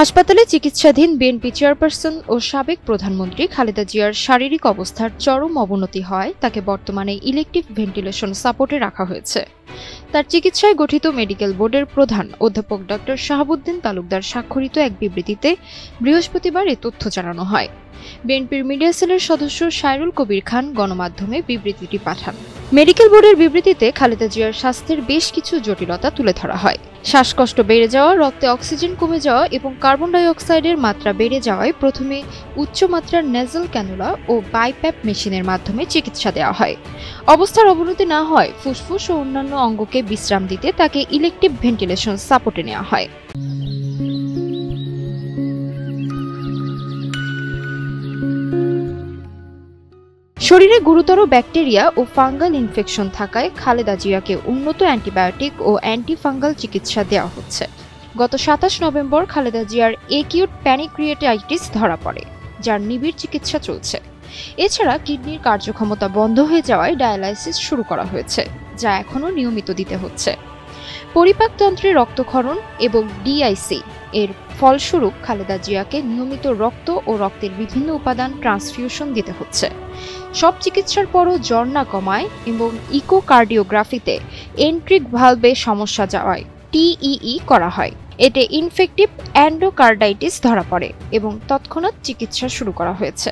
হাসপাতালে চিকিৎসাধীন BNP chairperson ও সাবেক প্রধানমন্ত্রী খালেদা জিয়ার শারীরিক অবস্থার চরম অবনতি হয় তাকে বর্তমানে ইলেকটিভ ভেন্টিলেশন সাপোর্টে রাখা হয়েছে। তার চিকিৎসায় গঠিত মেডিকেল বোর্ডের প্রধান অধ্যাপক ডক্টর শাহাবুদ্দিন তালুকদার স্বাক্ষরিত এক বিবৃতিতে বৃহস্পতিবার এ তথ্য জানানো হয়। বিএনপির মিডিয়া সেলের সদস্য সাইরুল কবির খান গণমাধ্যমে বিবৃতিটি পাঠান। মেডিকেল বোর্ডের বিবৃতিতে খালেদা জিয়ার স্বাস্থ্যের বেশ কিছু জটিলতা তুলে ধরা হয়। শ্বাসকষ্ট বেড়ে যাওয়া, রক্তে অক্সিজেন কমে যাওয়া এবং কার্বন ডাই অক্সাইডের মাত্রা বেড়ে যাওয়ায় প্রথমে উচ্চমাত্রার নেজাল ক্যানুলা ও বাইপ্যাপ মেশিনের মাধ্যমে চিকিৎসা দেওয়া হয়। অবস্থার অবনতি না হয় ফুসফুস ও অন্যান্য অঙ্গকে বিশ্রাম দিতে তাকে ইলেকটিভ ভেন্টিলেশন সাপোর্টে নেওয়া হয়। শরীরে গুরুতর ব্যাকটেরিয়া ও ফাঙ্গাল ইনফেকশন থাকায় খালেদা জিয়াকে উন্নত অ্যান্টিবায়োটিক ও অ্যান্টিফাঙ্গাল চিকিৎসা দেওয়া হচ্ছে। গত ২৭ নভেম্বর খালেদা জিয়ার একিউট প্যানিক্রিয়েটাইটিস ধরা পড়ে, যার নিবিড় চিকিৎসা চলছে। এছাড়া কিডনির কার্যক্ষমতা বন্ধ হয়ে যাওয়ায় ডায়ালাইসিস শুরু করা হয়েছে, যা এখনও নিয়মিত দিতে হচ্ছে। পরিপাকতন্ত্রে রক্তক্ষরণ এবং ডিআইসি এর ফলস্বরূপ খালেদা জিয়াকে নিয়মিত রক্ত ও রক্তের বিভিন্ন উপাদান ট্রান্সফিউশন দিতে হচ্ছে। সব চিকিৎসার পরও জ্বর না কমায় এবং ইকোকার্ডিওগ্রাফিতে এন্ট্রিক ভালভে সমস্যা যাওয়ায় টিইই করা হয়। এতে ইনফেক্টিভ অ্যান্ডোকার্ডাইটিস ধরা পড়ে এবং তৎক্ষণাৎ চিকিৎসা শুরু করা হয়েছে।